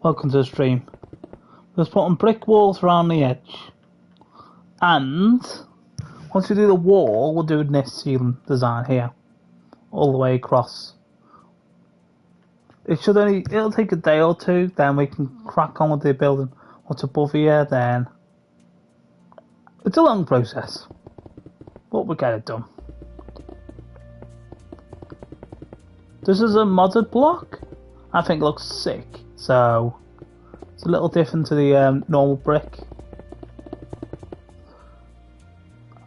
Welcome to the stream. Just putting brick walls around the edge. And once we do the wall, we'll do this ceiling design here. All the way across. It'll take a day or two, then we can crack on with the building. What's above here, then it's a long process. But we'll get it done. This is a modded block. I think it looks sick. So it's a little different to the normal brick.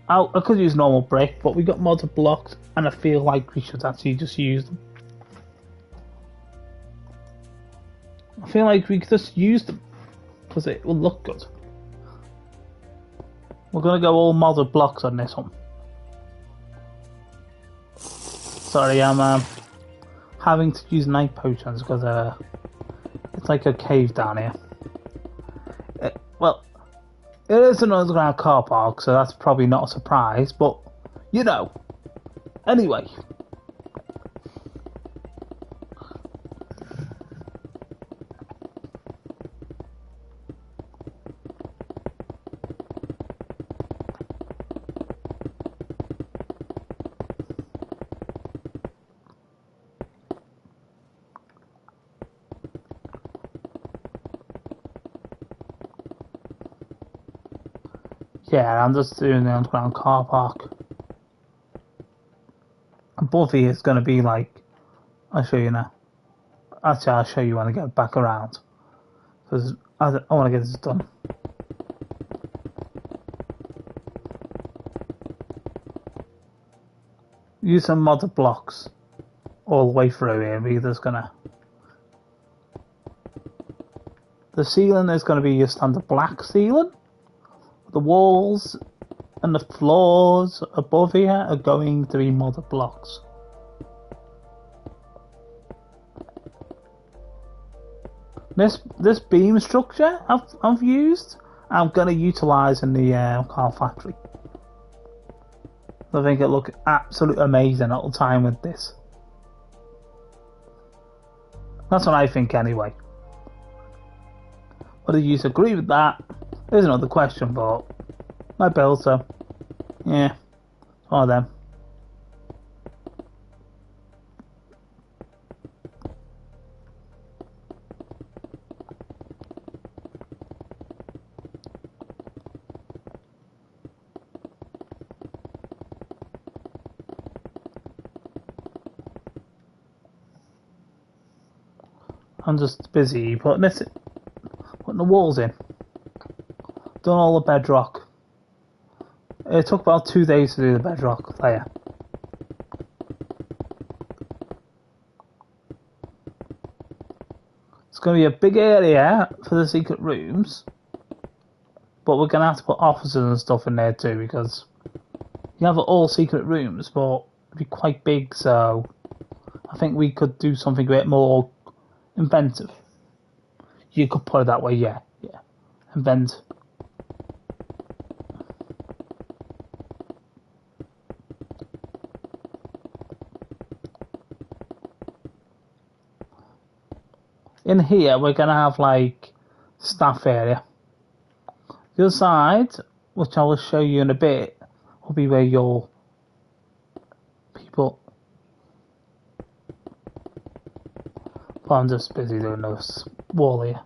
I could use normal brick, but we got modded blocks, and I feel like we should actually just use them. I feel like we could just use them because it will look good. We're gonna go all modded blocks on this one. Sorry, I'm having to use night potions because it's like a cave down here. Well, it is an underground car park, so that's probably not a surprise, but you know. Anyway. Yeah, I'm just doing the underground car park. Above here is going to be like... I'll show you now. Actually, I'll show you when I get back around. Because I want to get this done. Use some modded blocks all the way through here. We're just going to... The ceiling is going to be your standard black ceiling. The walls and the floors above here are going to be modded blocks. This beam structure I've used, I'm going to utilise in the car factory. I think it look absolutely amazing at the time with this. That's what I think anyway. Whether you agree with that is another question, but I built so yeah, one of them. I'm just busy putting the walls in. Done all the bedrock. It took about 2 days to do the bedrock layer. It's going to be a big area for the secret rooms, but we're going to have to put offices and stuff in there too, because you have all secret rooms, but it'd be quite big, so I think we could do something a bit more inventive. You could put it that way, yeah. Invent. In here, we're going to have like staff area. The other side, which I will show you in a bit, will be where your people. But I'm just busy doing this wall here.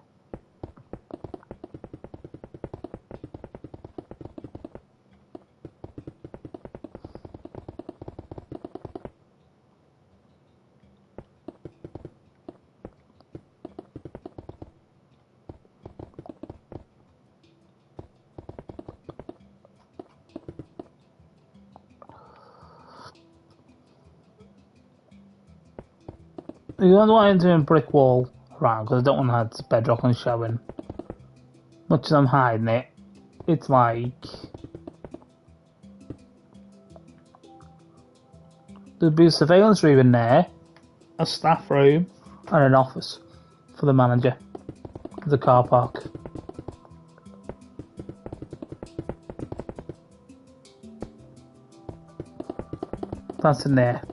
You don't want to do a brick wall around because I don't want to have bedrock and showing. Much as I'm hiding it, it's like there'd be a surveillance room in there, a staff room, and an office for the manager of the car park. That's in there.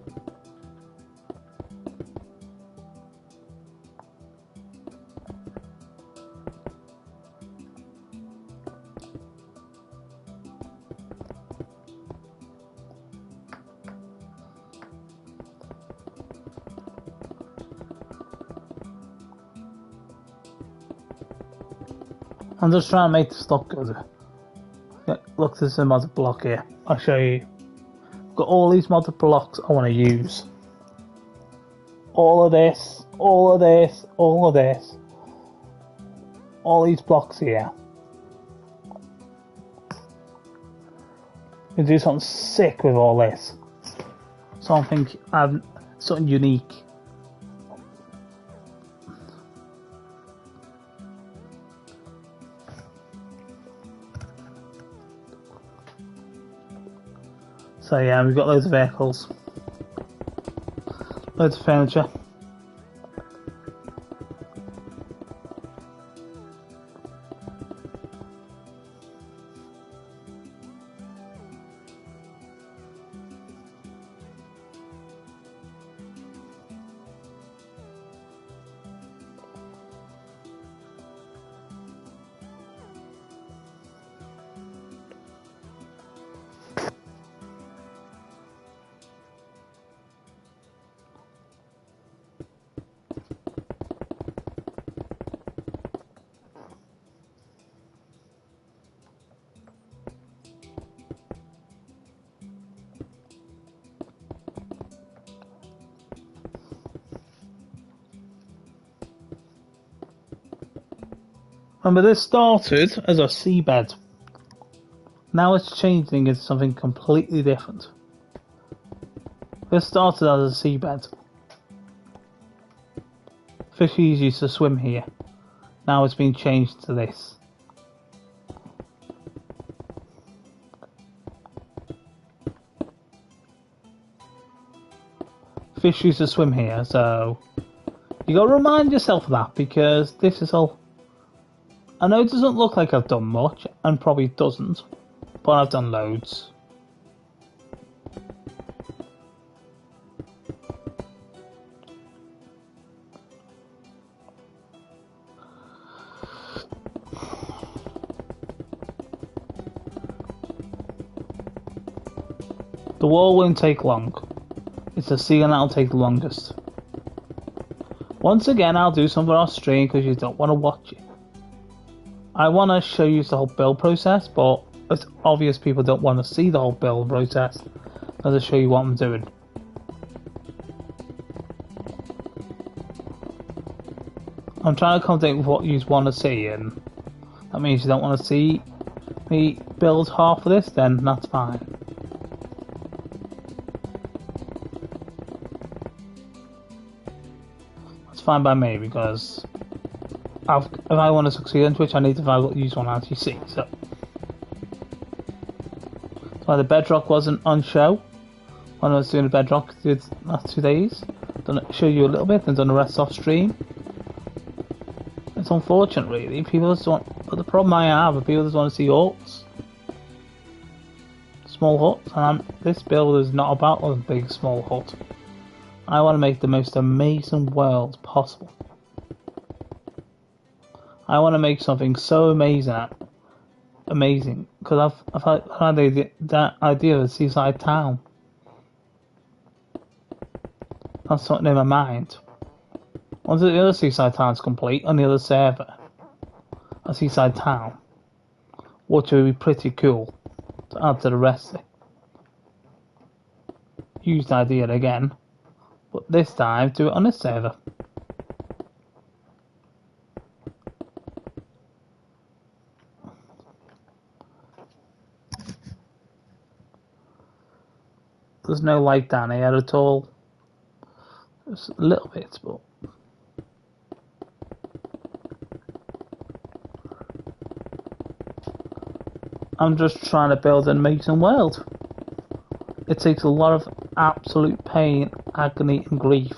I'm just trying to make this look good. Yeah, look, there's a modded block here. I'll show you. Got all these modded blocks I want to use. All of this, all of this, all of this. All these blocks here. You can do something sick with all this. Something unique. So yeah, we've got loads of vehicles, loads of furniture. Remember, this started as a seabed. Now it's changing into something completely different. This started as a seabed. Fishies used to swim here. Now it's been changed to this. Fish used to swim here, so you gotta remind yourself of that, because this is all. I know it doesn't look like I've done much, and probably doesn't, but I've done loads. The wall won't take long. It's the ceiling that'll take the longest. Once again, I'll do something off stream because you don't want to watch it. I want to show you the whole build process, but it's obvious people don't want to see the whole build process. I'll just show you what I'm doing. I'm trying to accommodate with what you want to see, and that means you don't want to see me build half of this, then that's fine. That's fine by me, because if I want to succeed on Twitch, I need to find what you want to actually see. So that's why the bedrock wasn't on show when I was doing the bedrock the last 2 days. Done it, show you a little bit, and done the rest off stream. It's unfortunate, really. People just want, but the problem I have is people just want to see huts, small huts, and this build is not about a big small hut. I want to make the most amazing world possible. I want to make something so amazing, because I've had that idea of a seaside town. That's something in my mind. Once the other seaside town's complete on the other server, a seaside town, which would be pretty cool to add to the rest of it. Use the idea again, but this time do it on this server. There's no light down here at all. Just a little bit, but I'm just trying to build an amazing world. It takes a lot of absolute pain, agony and grief.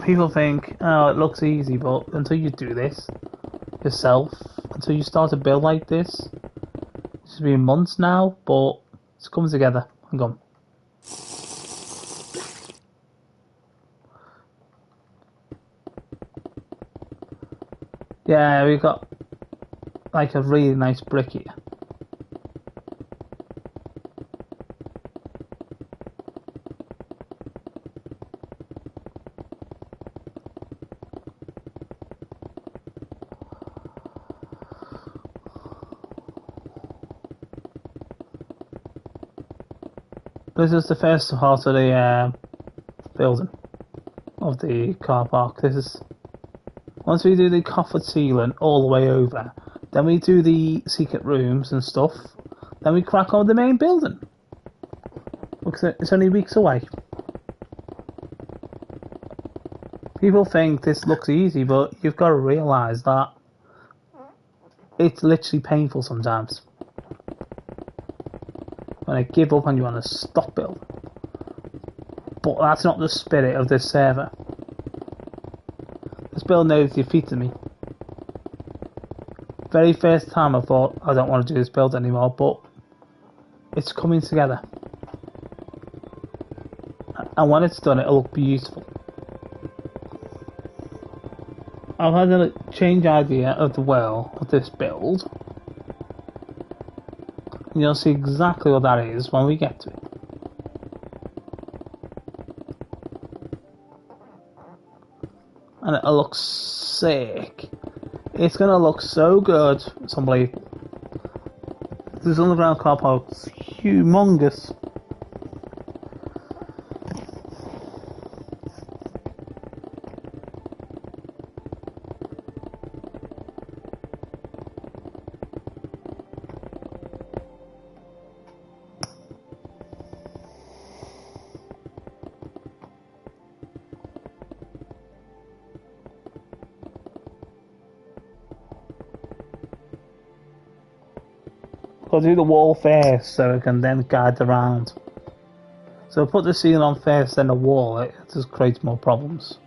People think, oh, it looks easy, but until you do this yourself, until you start to build like this, it's been months now, but it's coming together. Hang on. Yeah, we've got like a really nice brick here. This is the first part of the building of the car park. This is once we do the coffered ceiling all the way over, then we do the secret rooms and stuff. Then we crack on with the main building. Because it's only weeks away. People think this looks easy, but you've got to realise that it's literally painful sometimes. When I give up and you want to stop building. But that's not the spirit of this server. This build knows defeated me. Very first time I thought I don't want to do this build anymore, but it's coming together. And when it's done, it'll look beautiful. I've had a change idea of the world of this build. And you'll see exactly what that is when we get to it. And it'll look sick. It's gonna look so good. Somebody, this underground car park's humongous. I'll do the wall first so I can then guide around. So put the ceiling on first, then the wall, it just creates more problems.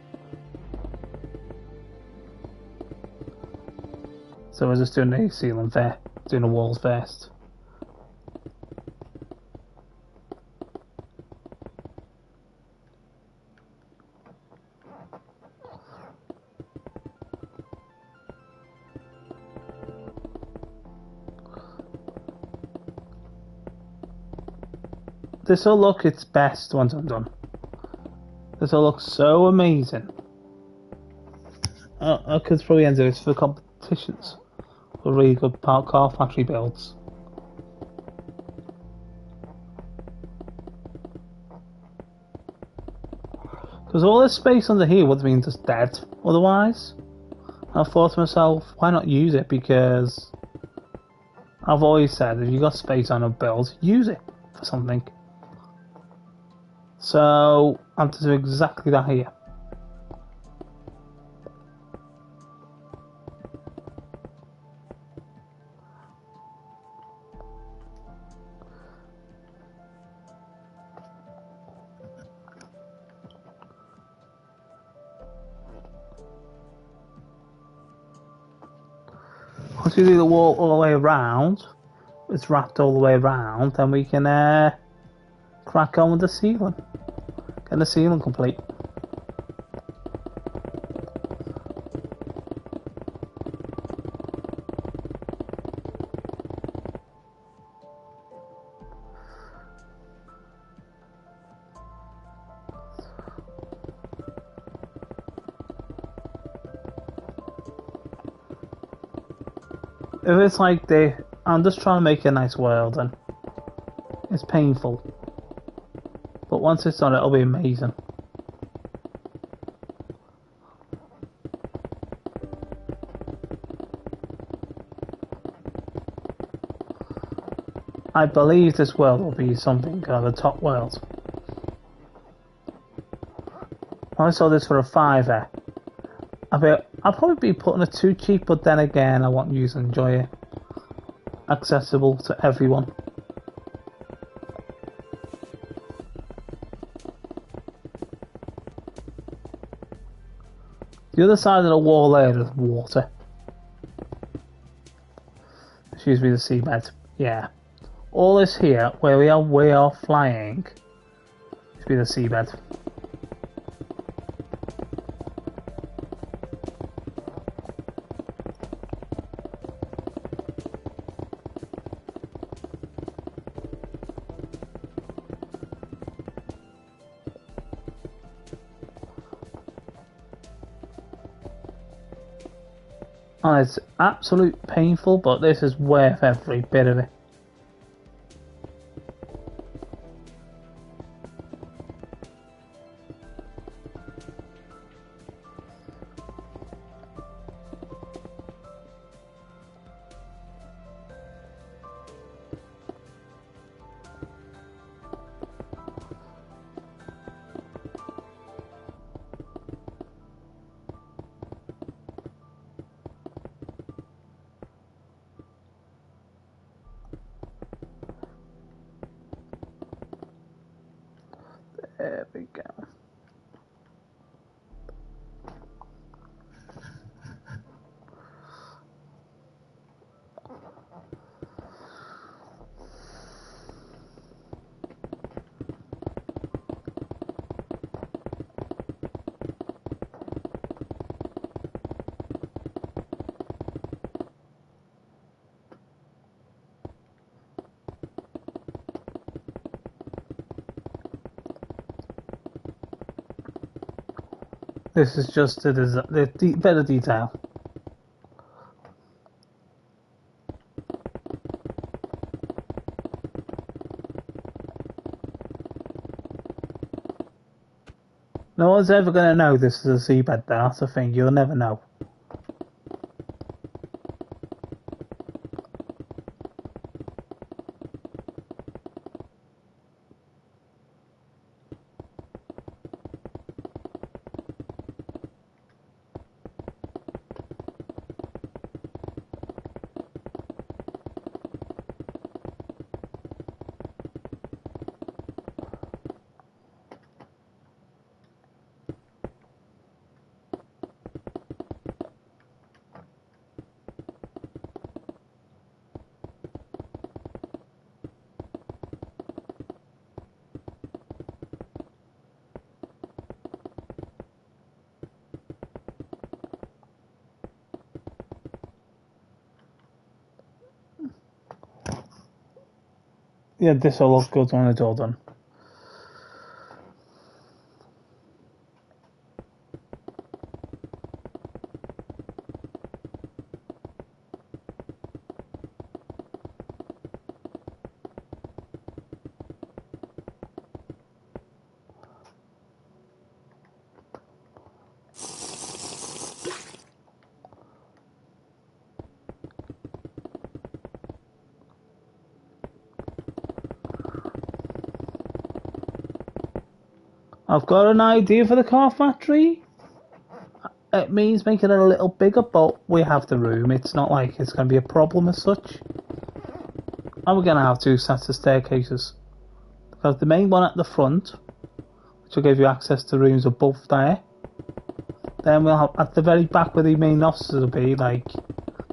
So we're just doing the ceiling first, doing the walls first. This will look its best once I'm done. This will look so amazing. I could probably end this for competitions. For really good car factory builds. Because all this space under here would have been just dead otherwise. I thought to myself, why not use it? Because I've always said if you've got space on a build, use it for something. So I'm to do exactly that here. Once we do the wall all the way around, it's wrapped all the way around, then we can crack on with the ceiling. Get the ceiling complete. If it's like I'm just trying to make a nice world and it's painful. But once it's done, it'll be amazing. I believe this world will be something of a top world. I saw this for a £5. I'll probably be putting it too cheap, but then again, I want you to enjoy it. Accessible to everyone. The other side of the wall there is water. Excuse me, the seabed. Yeah. All this here, where we are flying, should be the seabed. And it's absolute painful, but this is worth every bit of it. There we go. This is just the better detail. No one's ever going to know this is a seabed though, that's the thing, you'll never know. Yeah, this will look good when it's all done. I've got an idea for the car factory. It means making it a little bigger, but we have the room. It's not like it's going to be a problem as such. And we're going to have two sets of staircases. Because the main one at the front, which will give you access to rooms above there. Then we'll have, at the very back where the main offices will be, like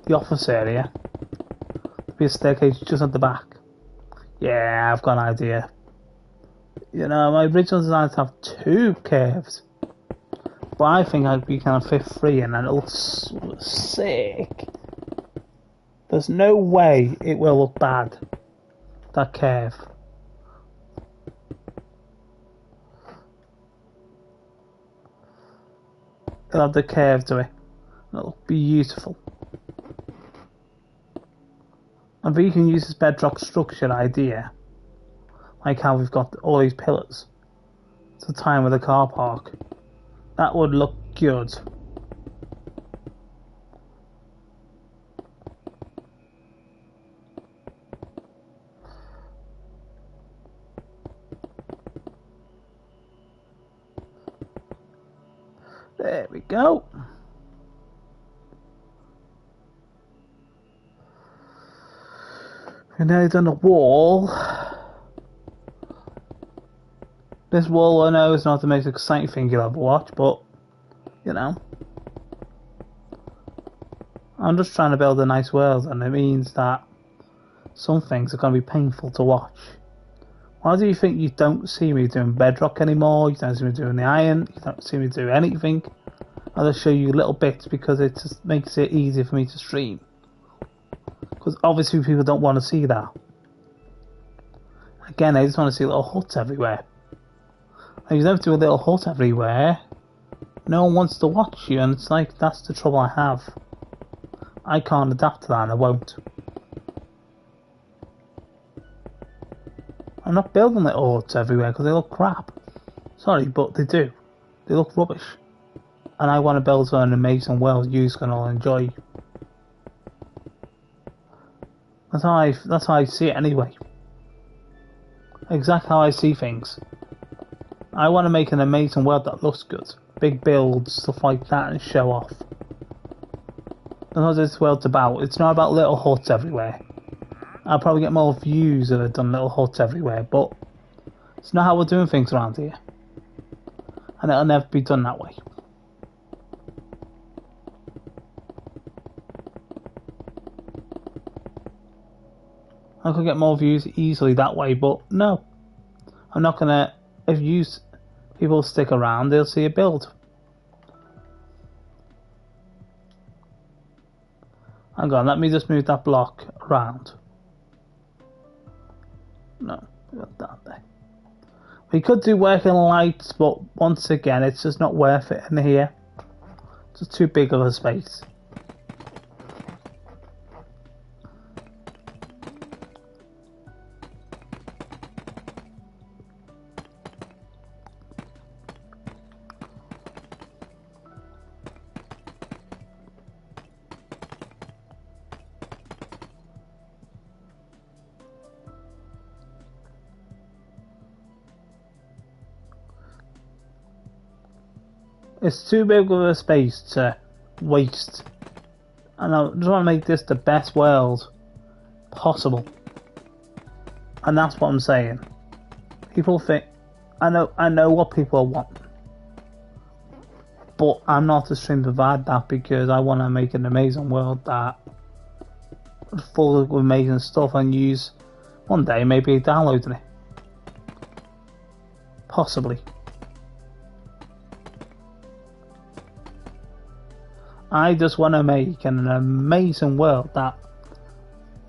the office area, there'll be a staircase just at the back. Yeah, I've got an idea. You know, my original design is to have two caves. But I think we can fit three and then it looks sick. There's no way it will look bad, that cave. It'll have the curve to it. It'll look beautiful. And we can use this bedrock structure idea, like how we've got all these pillars, to tie in with the car park. That would look good. There we go. We've nearly done a wall. This wall, I know, is not the most exciting thing you'll ever watch, but, you know. I'm just trying to build a nice world, and it means that some things are going to be painful to watch. Why do you think you don't see me doing bedrock anymore? You don't see me doing the iron? You don't see me do anything? I'll just show you little bits because it just makes it easier for me to stream. Because obviously people don't want to see that. Again, they just want to see little huts everywhere. And you don't do a little hut everywhere, no one wants to watch you, and it's like, that's the trouble I have. I can't adapt to that, and I won't. I'm not building little huts everywhere because they look crap. Sorry, but they do. They look rubbish. And I want to build an amazing world you can all enjoy. That's how I see it anyway. Exactly how I see things. I want to make an amazing world that looks good. Big builds, stuff like that, and show off. That's what this world's about. It's not about little huts everywhere. I'll probably get more views if I've done little huts everywhere, but it's not how we're doing things around here. and it'll never be done that way. I could get more views easily that way, but no. I'm not gonna... If people stick around, they'll see a build. Hang on, let me just move that block around. No, we got that there. We could do working lights, but once again, it's just not worth it in here. It's just too big of a space. It's too big of a space to waste. And I just want to make this the best world possible. And that's what I'm saying. People think... I know what people want. But I'm not a stream to provide that because I want to make an amazing world that is full of amazing stuff and use one day maybe downloading it. Possibly. I just want to make an amazing world that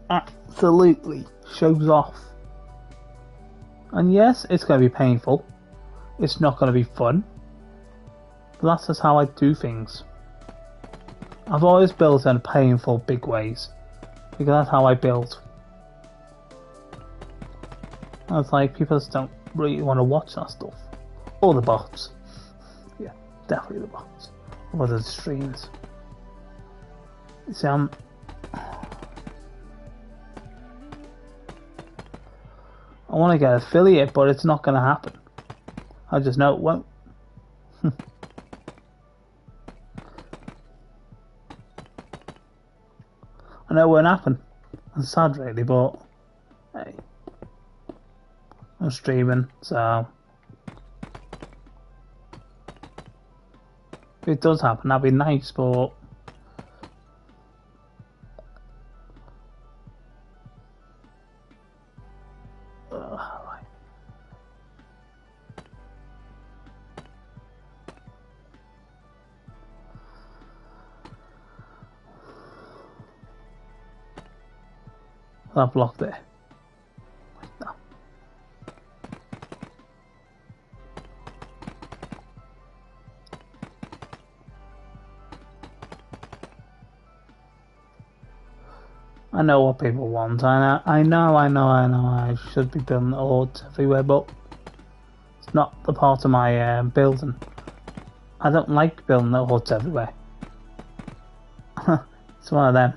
absolutely shows off. And yes, it's going to be painful. It's not going to be fun. But that's just how I do things. I've always built in painful big ways. Because that's how I build. And it's like people just don't really want to watch that stuff. Or the bots. Yeah, definitely the bots. Or the streams. See, I want to get affiliate, but it's not going to happen. I just know it won't. I know it won't happen. It's sad, really, but hey, I'm streaming, so if it does happen, that'd be nice, but that block there. No. I know what people want. I know. I should be building odds everywhere, but it's not the part of my building. I don't like building the odds everywhere. It's one of them.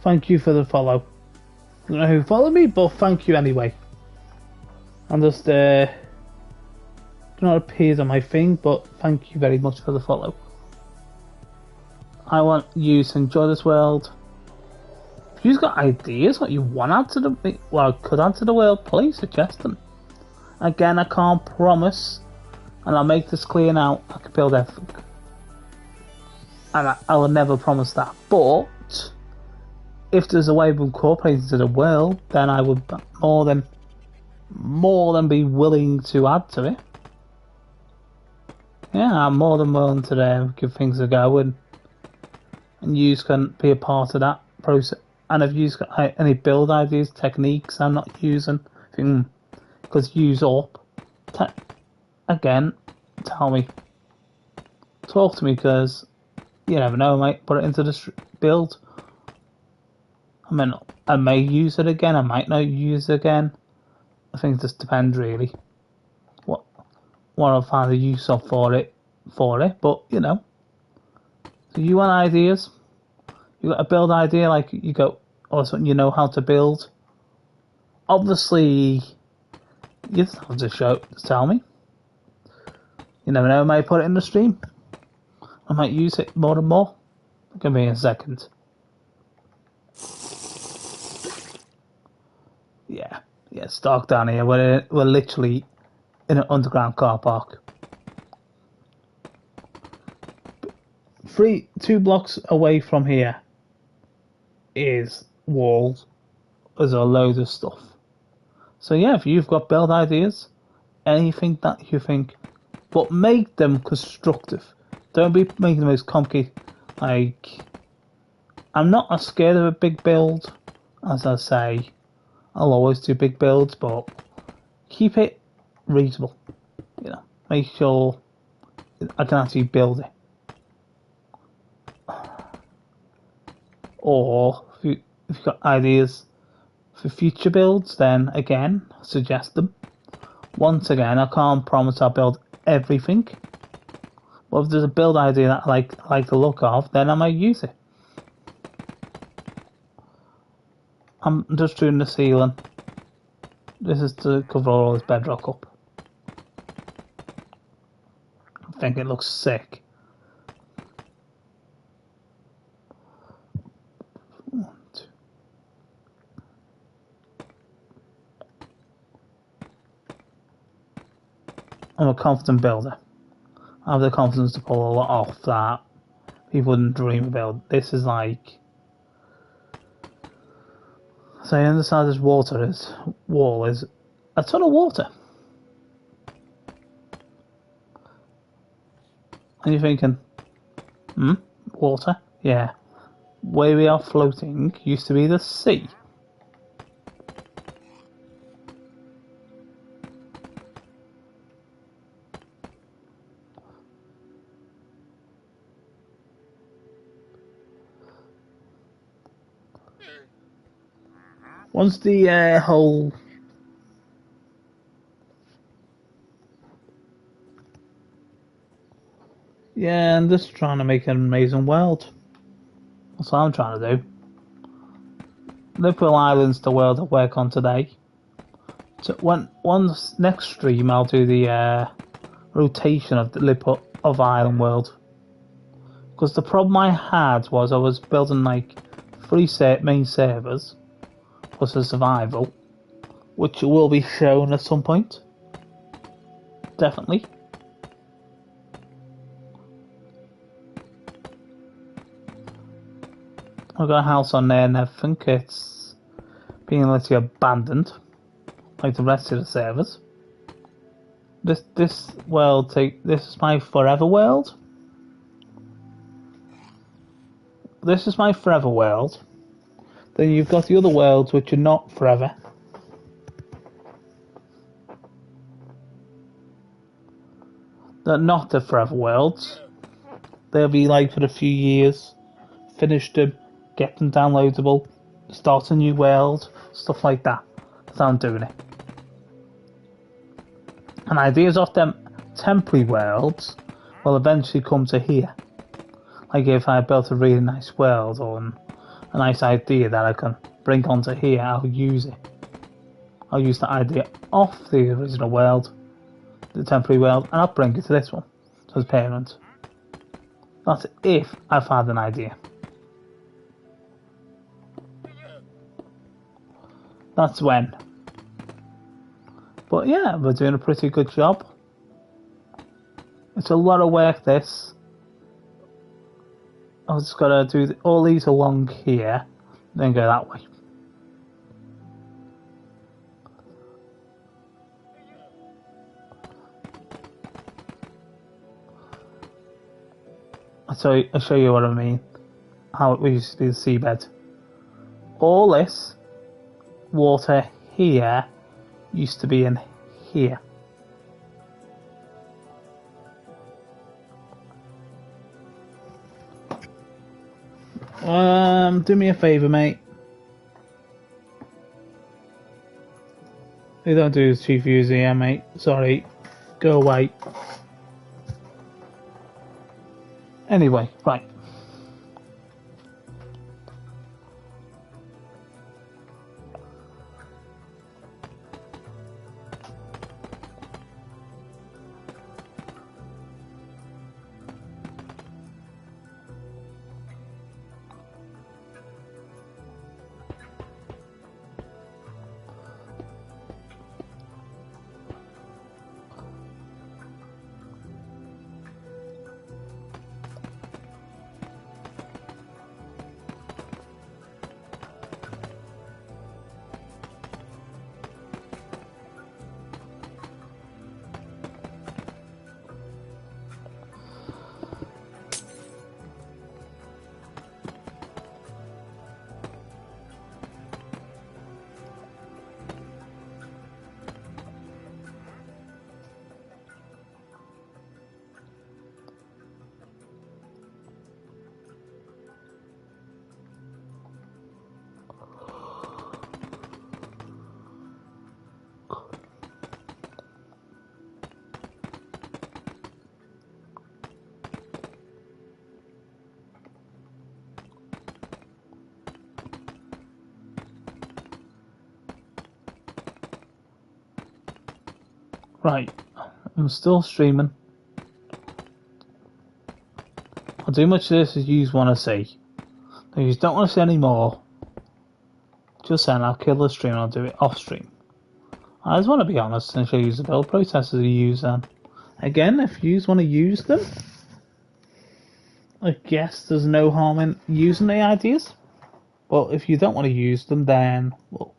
Thank you for the follow. I don't know who followed me, but thank you anyway. I'm just do not appear on my thing, but thank you very much for the follow. I want you to enjoy this world. If you've got ideas what you want to add to the could add to the world, please suggest them. Again, I can't promise, and I'll make this clear now. I can build everything, and I will never promise that. But if there's a way of incorporating into the world, then I would more than be willing to add to it. Yeah, I'm more than willing to give things a go, and you can be a part of that process. And if you've got any build ideas, techniques I'm not using, because use up, again, tell me, talk to me, because you never know, I might put it into the build. I mean, I may use it again, I might not use it again. I think it just depends really what I'll find a use of for it. But you know, so you want ideas? You got a build idea, like you go or something you know how to build, obviously, you just have to just tell me. You never know, I might put it in the stream. I might use it more and more. Give me a second. Yeah, it's dark down here. We're literally in an underground car park. 2 blocks away from here is walls. There's a load of stuff. So yeah, if you've got build ideas, anything that you think, but make them constructive. Don't be making the most complicated. Like, I'm not as scared of a big build. As I say, I'll always do big builds, but keep it reasonable. You know, make sure I can actually build it. Or if you've got ideas for future builds, then again, suggest them. Once again, I can't promise I'll build everything. But if there's a build idea that I like the look of, then I might use it. I'm just doing the ceiling. This is to cover all this bedrock up. I think it looks sick. I'm a confident builder. I have the confidence to pull a lot off that people wouldn't dream about. This is like, so I understand this wall is a ton of water. And you're thinking, water? Yeah. Where we are floating used to be the sea. Once the whole yeah, I'm just trying to make an amazing world. That's what I'm trying to do. Liverpool Island's the world I work on today. So once next stream, I'll do the rotation of the Liverpool of Island world. Because the problem I had was I was building like 3 main servers plus a survival, which will be shown at some point. Definitely. I've got a house on there and I think it's being literally abandoned, like the rest of the servers. This world this is my forever world. This is my forever world. Then you've got the other worlds which are not forever. They're not the forever worlds. They'll be like for a few years, finish them, get them downloadable, start a new world, stuff like that. That's how I'm doing it. And ideas of them temporary worlds will eventually come to here. Like if I built a really nice world or a nice idea that I can bring onto here, I'll use it. I'll use the idea off the original world, the temporary world, and I'll bring it to this one as parent. That's if I've had an idea. That's when. But yeah, we're doing a pretty good job. It's a lot of work, this. I've just got to do all these along here, then go that way. I'll show you what I mean. How it used to be the seabed. All this water here used to be in here. Do me a favour, mate. You don't do chief user here, mate. Sorry. Go away. Anyway, right. Right, I'm still streaming. I'll do much of this as you want to see. If you don't want to see any more, just saying I'll kill the stream and I'll do it off stream. I just want to be honest and show you the build processes you use them. Again, if you want to use them, I guess there's no harm in using the ideas. But if you don't want to use them, then, well,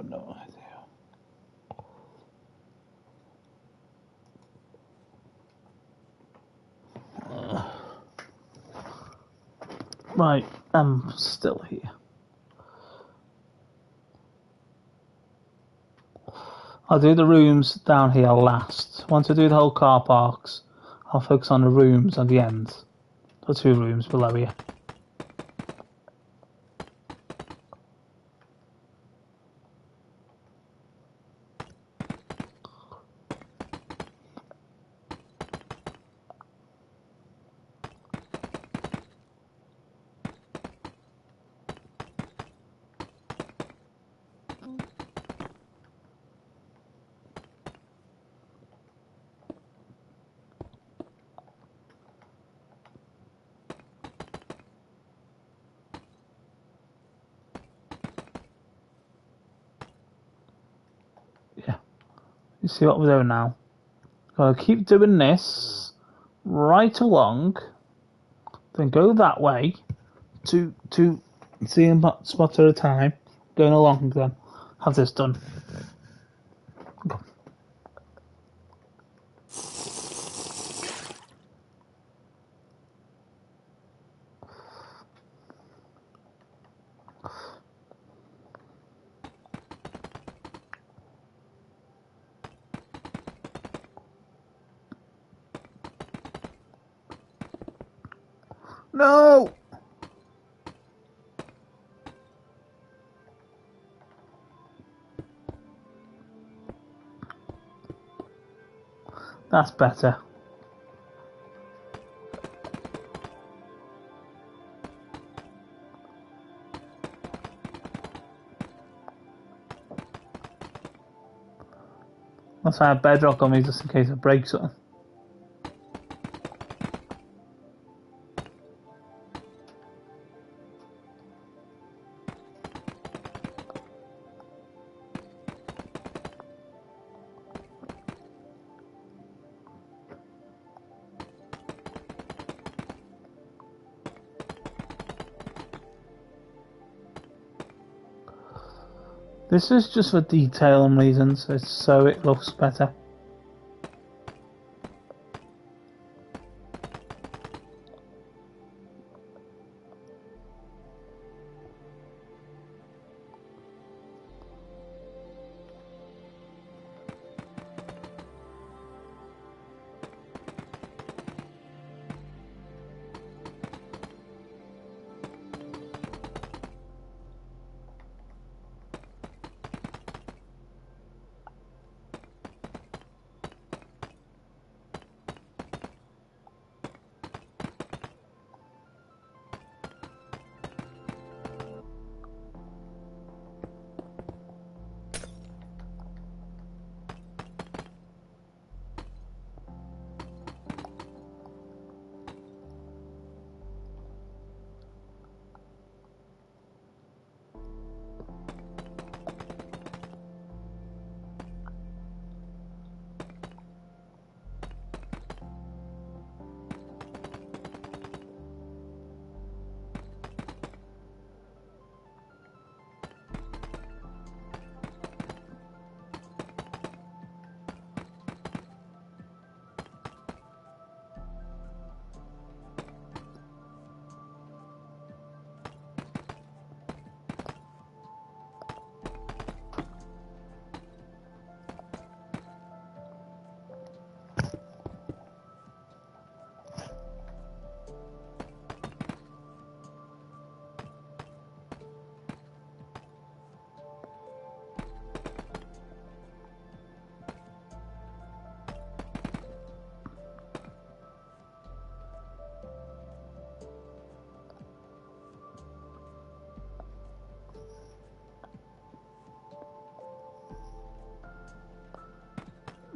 no idea. Right, I'm still here. I'll do the rooms down here last. Once I do the whole car parks, I'll focus on the rooms at the end. The 2 rooms below here. Yeah. You see what we're doing now? Gotta keep doing this right along, then go that way, 2 seeing spots at a time, going along then. Have this done. Go. No! That's better. Let's have bedrock on me just in case it breaks something. This is just for detail and reasons, so it looks better.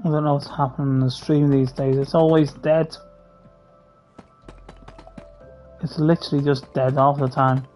I don't know what's happening in the stream these days. It's always dead. It's literally just dead all the time.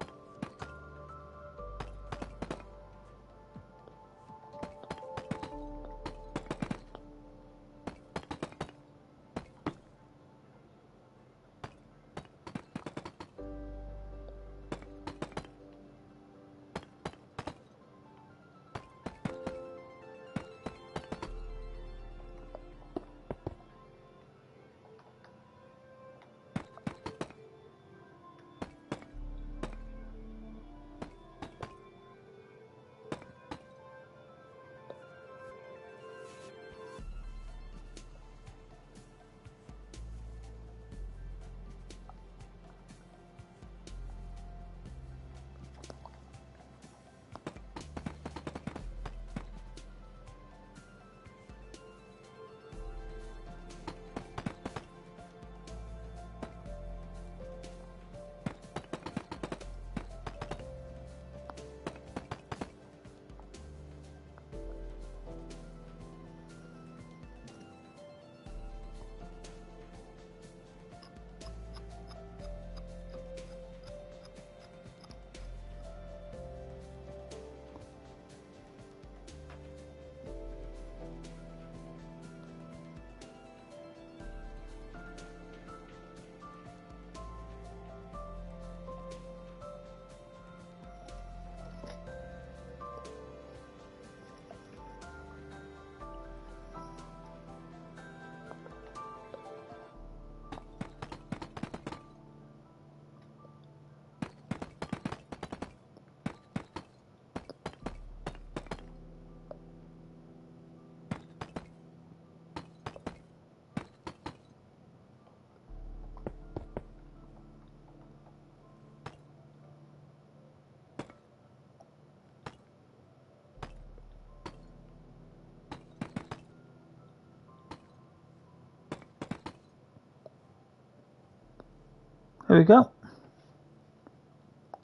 There we go.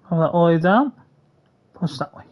Hold that all the way down. Push that way.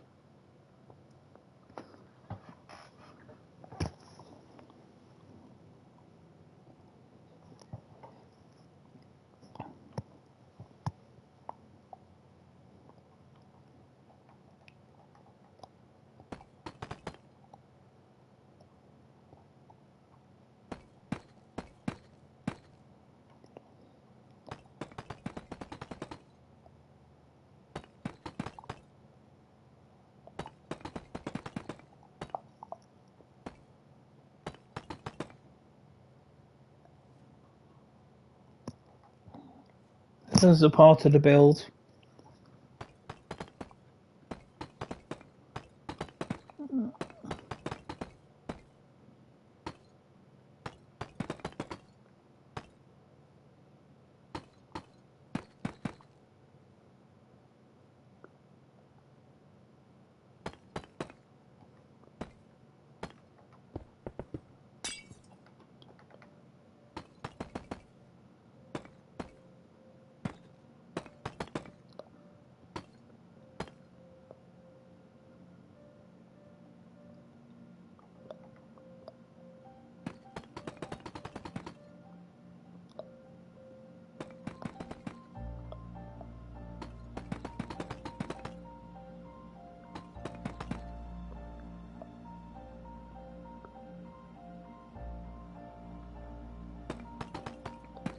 This is a part of the build.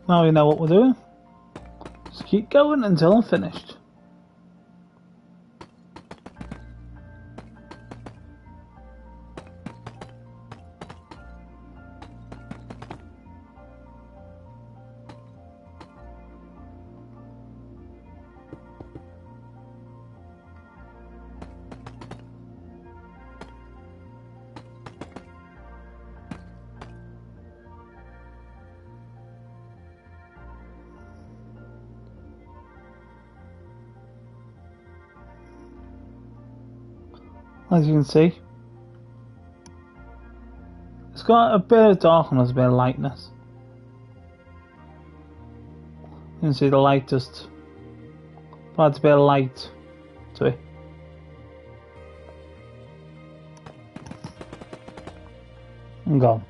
Now we know what we're doing. Just keep going until I'm finished. As you can see, it's got a bit of darkness, a bit of lightness. You can see the light just adds a bit of light to it. And gone.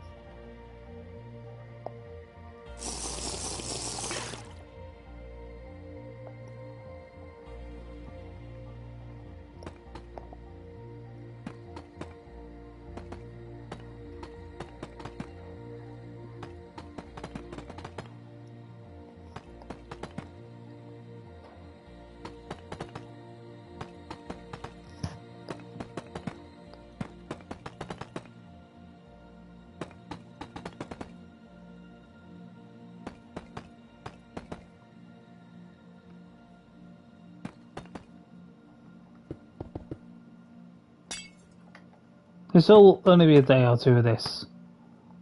This'll only be a day or two of this.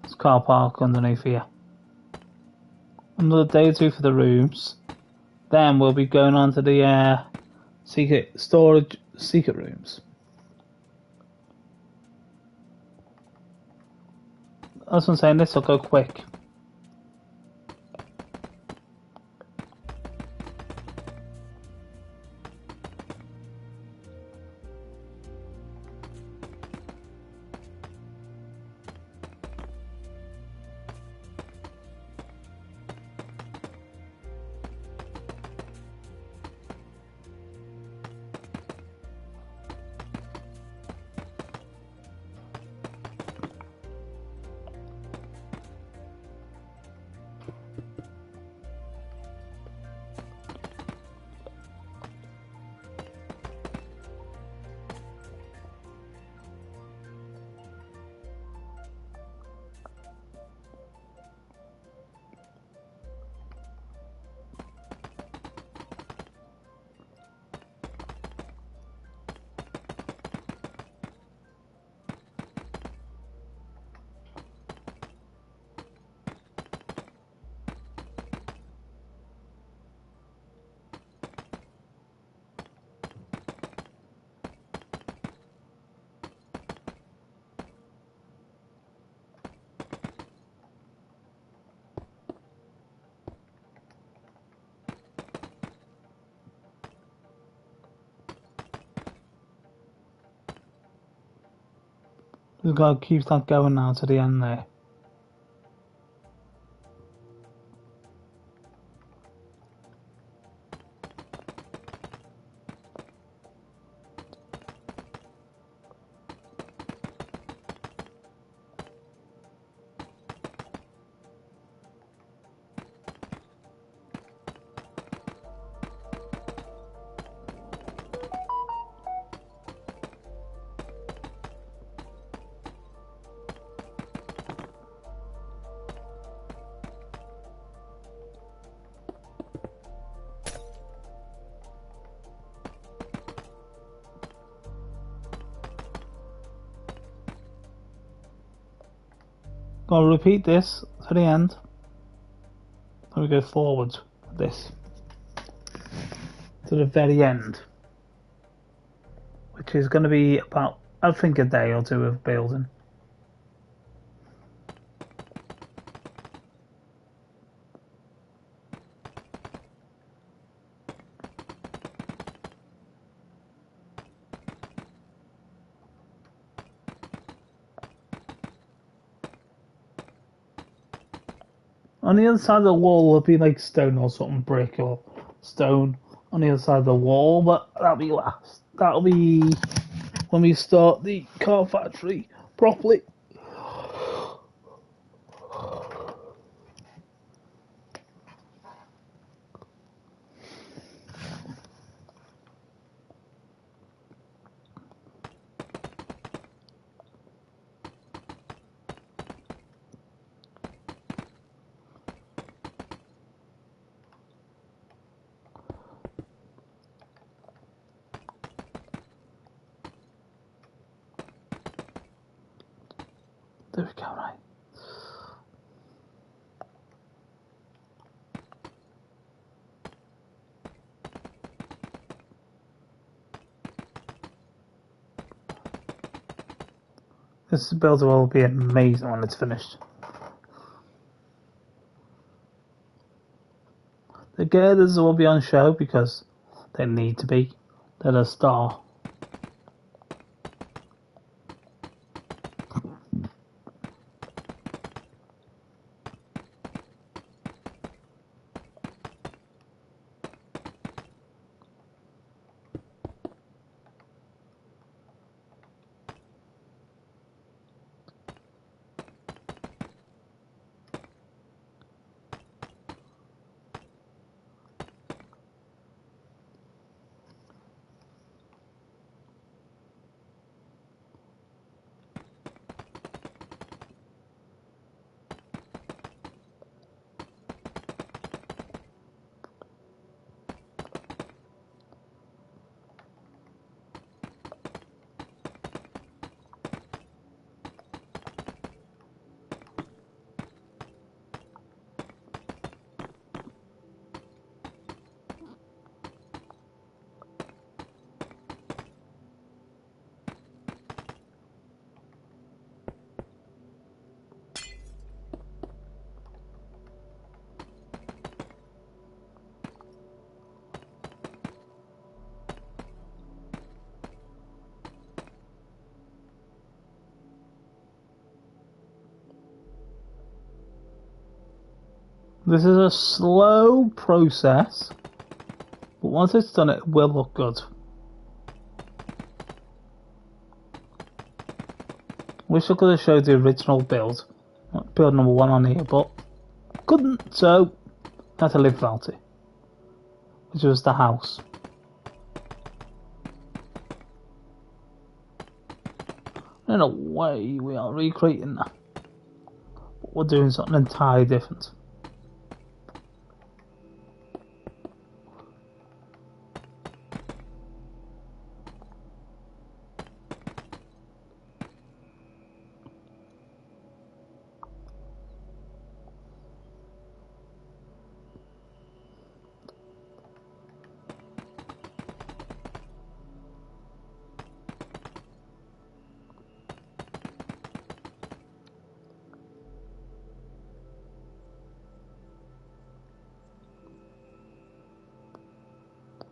This car park underneath here. Another day or two for the rooms. Then we'll be going on to the secret rooms. That's what I'm saying, this will go quick. We've got to keep that going now to the end there. Gotta repeat this to the end. Then we go forward with this to the very end, which is going to be about, I think, a day or two of building. On the other side of the wall will be like stone or something, brick or stone on the other side of the wall, but that'll be last. That'll be when we start the car factory properly. There we go, right. This build will be amazing when it's finished. The girders will be on show because they need to be. They're a star. This is a slow process, but once it's done, it will look good. Wish I could have showed the original build number 1 on here, but couldn't, so I had to live without it, which was the house. In a way, we are recreating that, but we're doing something entirely different.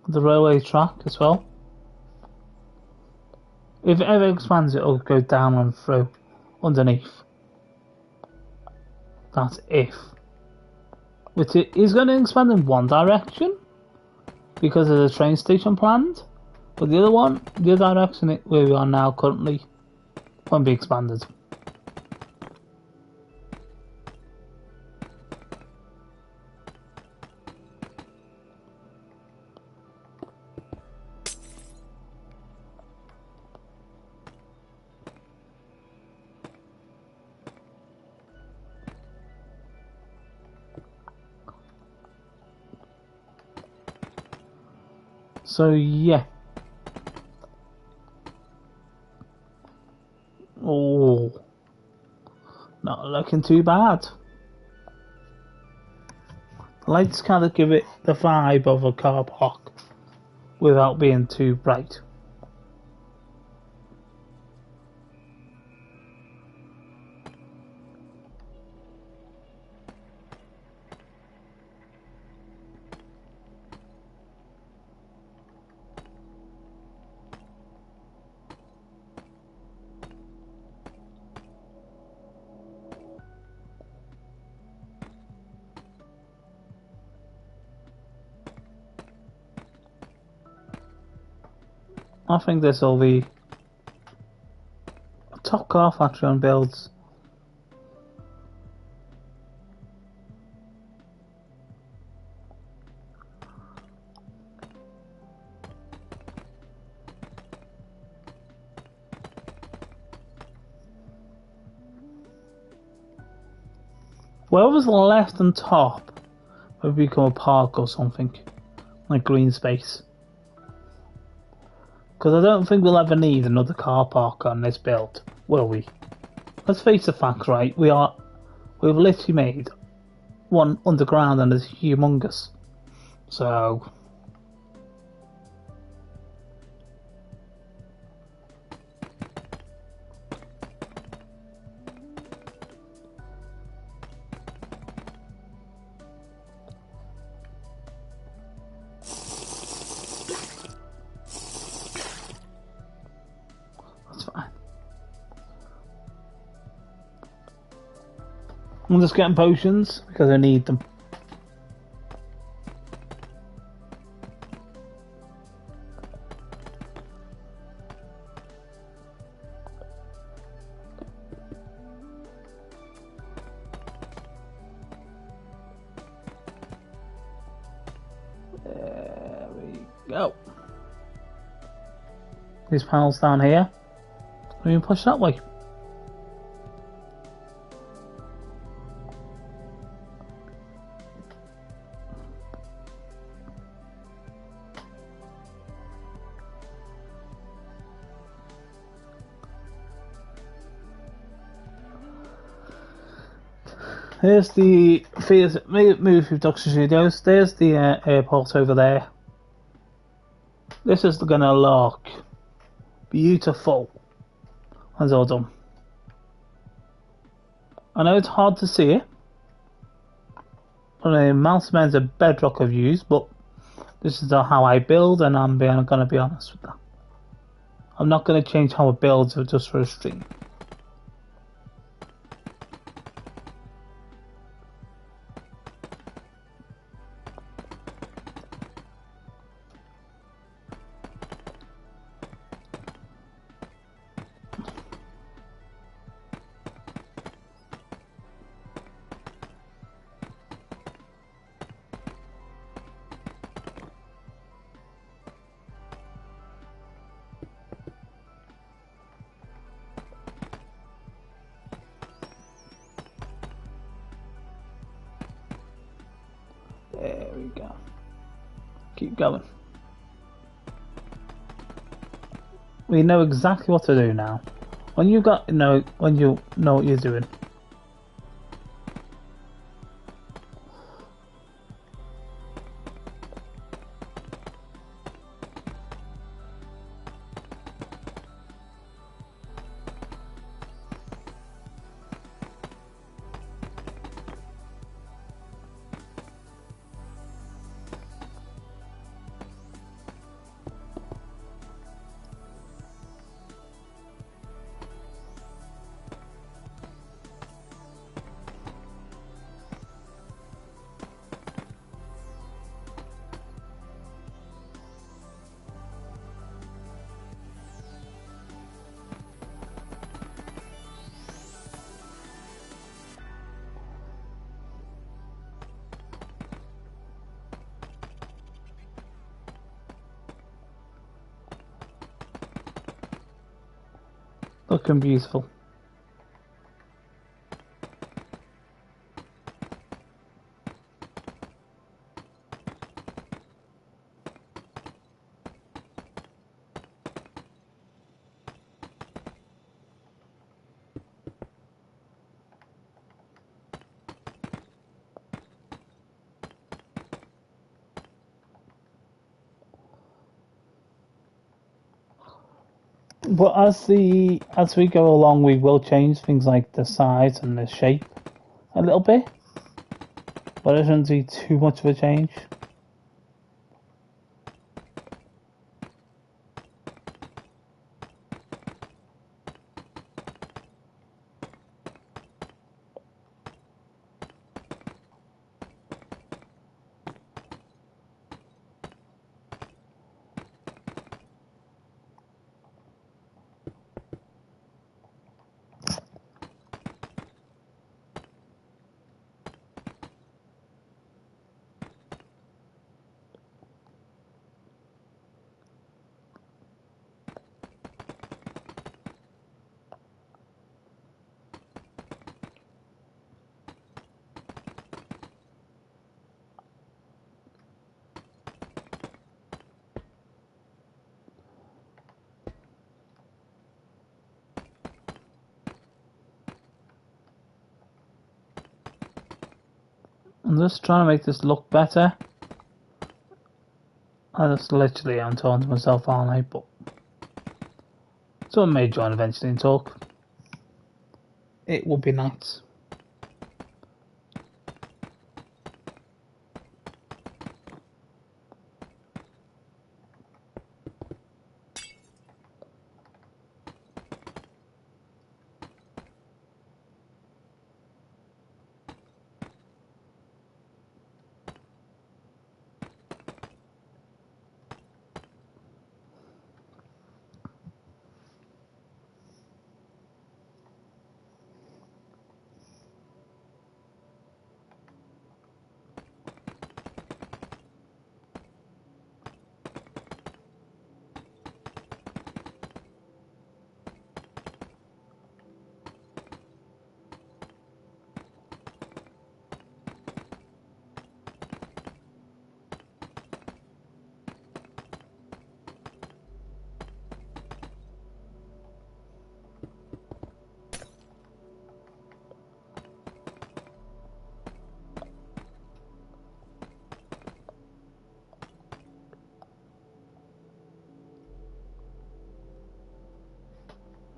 The railway track as well. If it ever expands, it'll go down and through underneath. That's if. Which it is going to expand in one direction because of the train station planned, but the other direction where we are now currently won't be expanded. So yeah. Oh, not looking too bad. The lights kind of give it the vibe of a car park without being too bright. I think this will be a top car factory on builds. Whatever's left and top will become a park or something, like green space. Because I don't think we'll ever need another car park on this build, will we? Let's face the facts, right? We've literally made one underground and it's humongous. So that's fine. I'm just getting potions because I need them. There we go. These panels down here. We can push that way. Here's the movie production studios. There's the airport over there. This is gonna look beautiful. That's all done. I know it's hard to see it. Mountain Man's a bedrock of views, but this is how I build, and I'm gonna be honest with that. I'm not gonna change how I build just for a stream. There we go. Keep going. We know exactly what to do now. When you know what you're doing. Looking beautiful. But as we go along, we will change things like the size and the shape a little bit, but it shouldn't be too much of a change. I'm just trying to make this look better. I just literally am talking to myself, aren't I? But someone may join eventually and talk. It would be nice.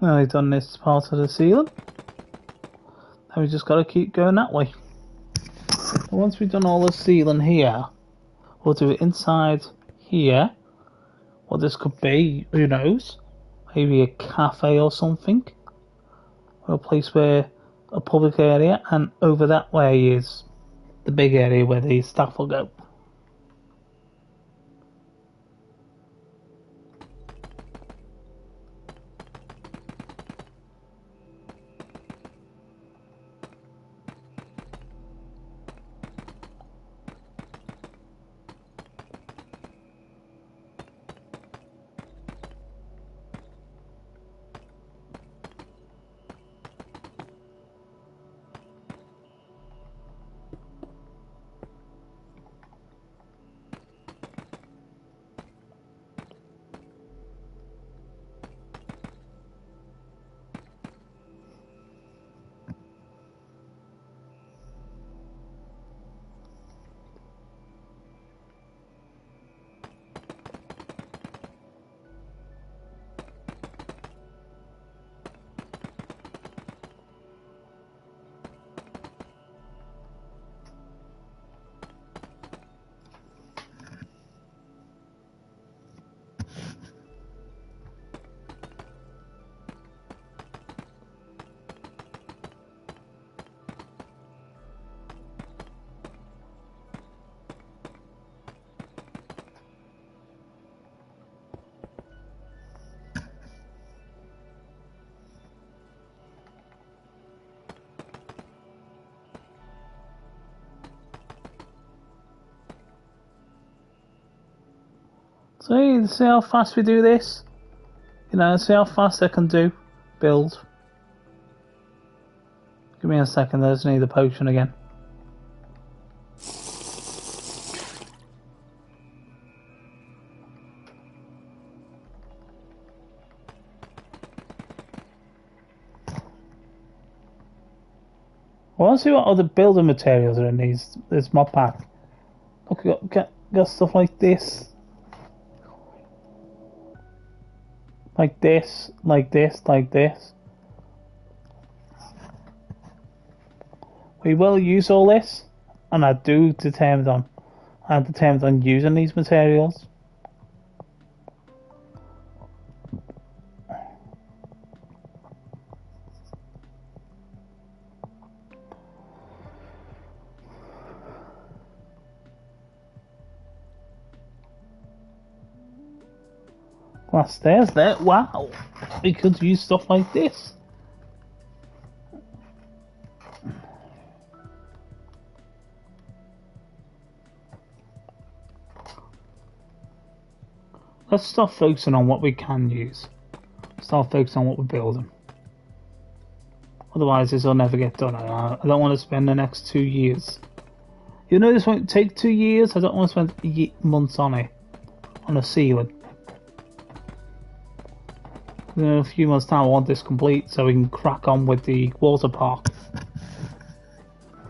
Now we've done this part of the ceiling. Now we just got to keep going that way. And once we've done all the ceiling here, we'll do it inside here. What this could be, who knows? Maybe a cafe or something. Or a place where a public area, and over that way is the big area where the staff will go. See how fast we do this? You know, see how fast I can do. Build. Give me a second, I just need the potion again. I want to see what other building materials are in this mod pack. Look, got stuff like this. Like this, like this, like this. We will use all this, and I'm determined on using these materials. Glass stairs there. Wow, we could use stuff like this. Let's start focusing on what we can use. Start focusing on what we're building. Otherwise, this will never get done. I don't want to spend the next 2 years. You know this won't take 2 years? I don't want to spend months on it. On a ceiling. In a few months' time, I want this complete so we can crack on with the water park.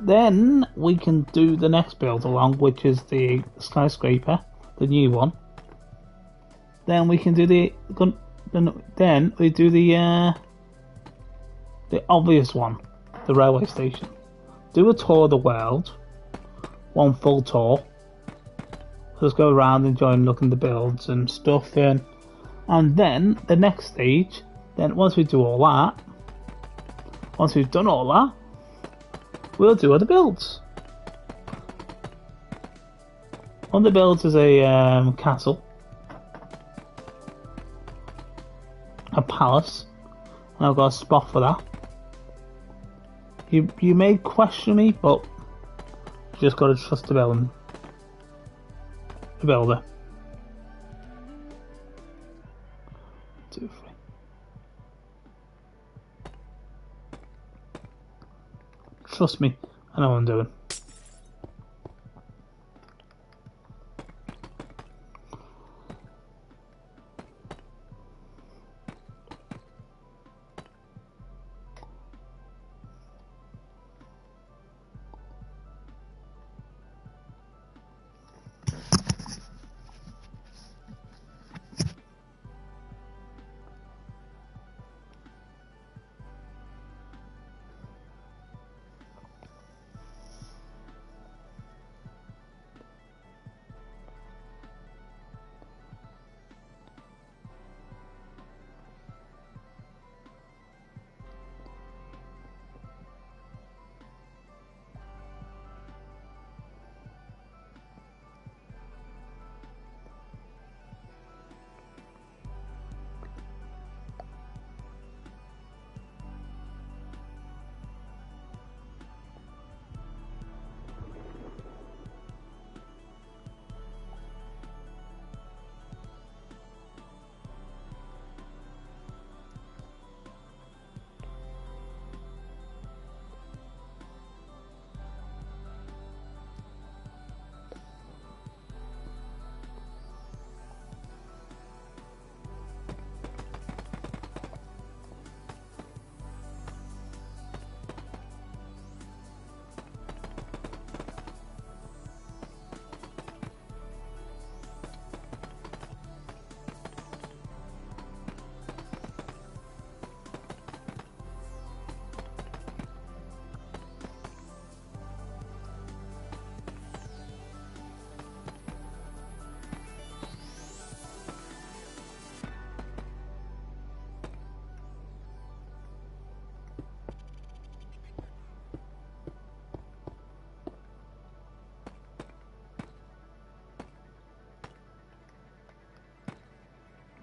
Then we can do the next build along, which is the skyscraper, the new one. Then we can do then we do the obvious one, the railway station. Do a tour of the world, one full tour. Just go around enjoying looking at the builds and stuff, and then the next stage. Then once we do all that, once we've done all that, we'll do other builds. One of the builds is a castle. A palace, and I've got a spot for that. You may question me, but you just got to trust the builder. The 2, 3. Trust me, I know what I'm doing.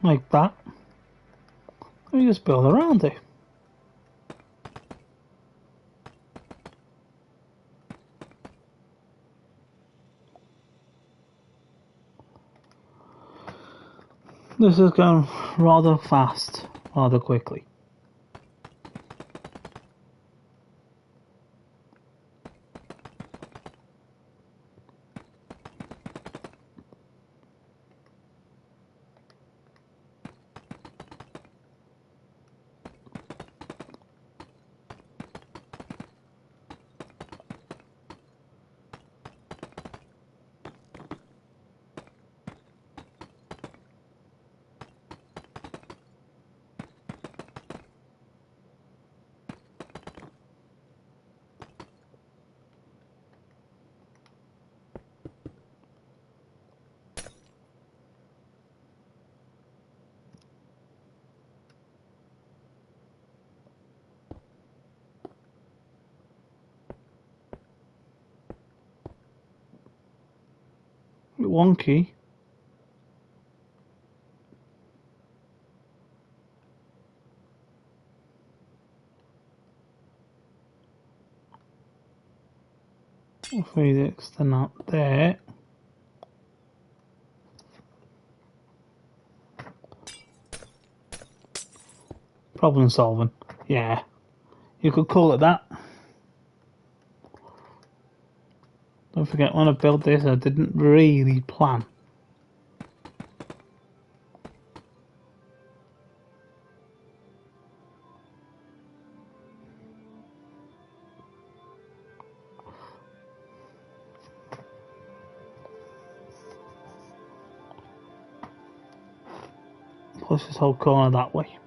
Like that. Let me just build around it. This is going rather fast, rather quickly. Wonky. If we extend that there. Problem solving. Yeah. You could call it that. Don't forget, when I built this, I didn't really plan. Push this whole corner that way.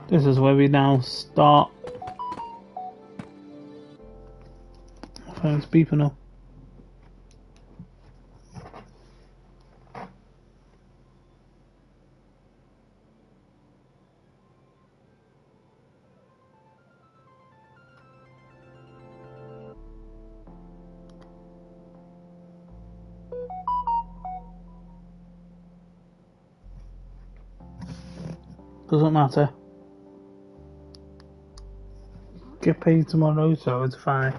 This is where we now start. Phone's beeping up. Doesn't matter. Get paid tomorrow, so it's fine.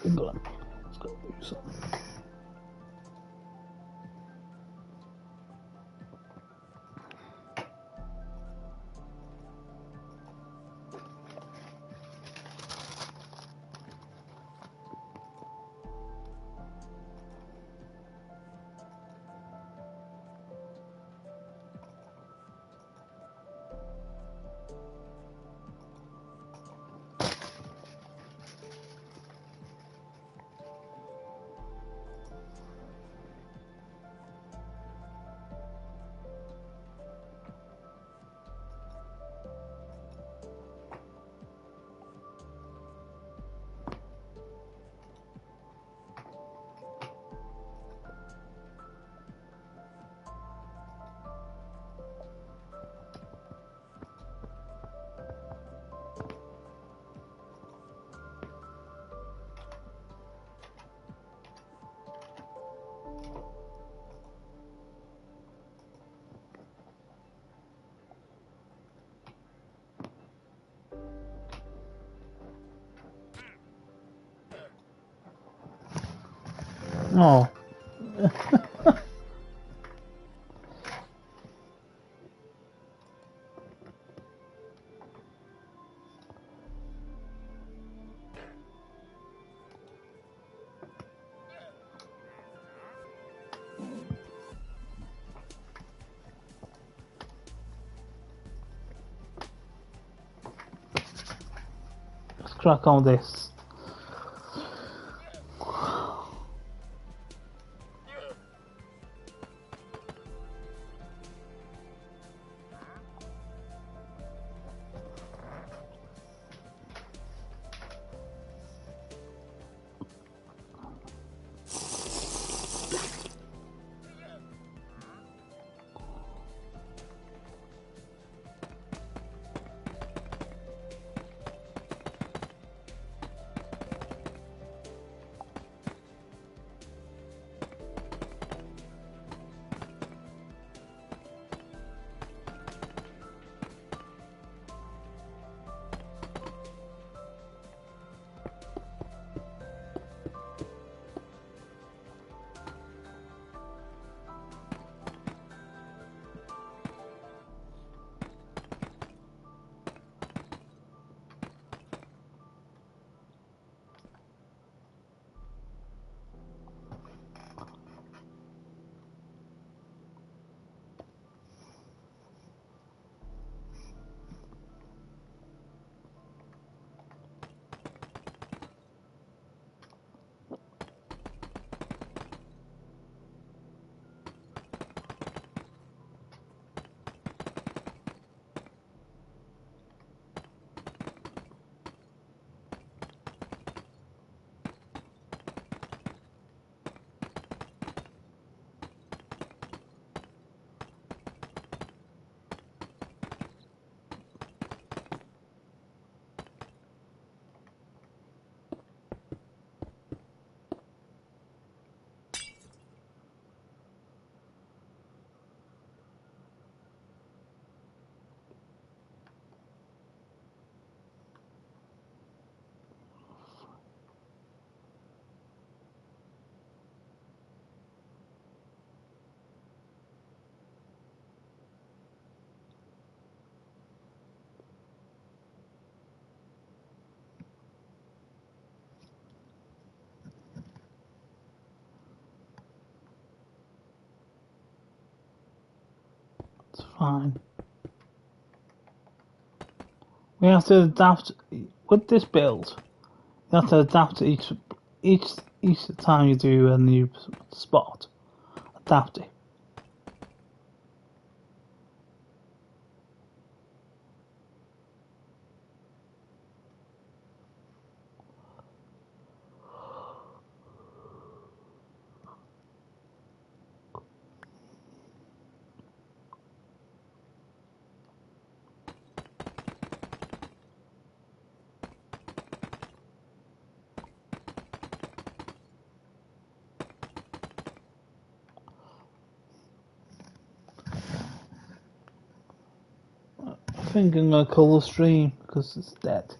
England. Let's go do something. Oh. crack on with this. It's fine. We have to adapt with this build. You have to adapt to each time you do a new spot. Adapt it. I think I'm gonna call the stream because it's dead.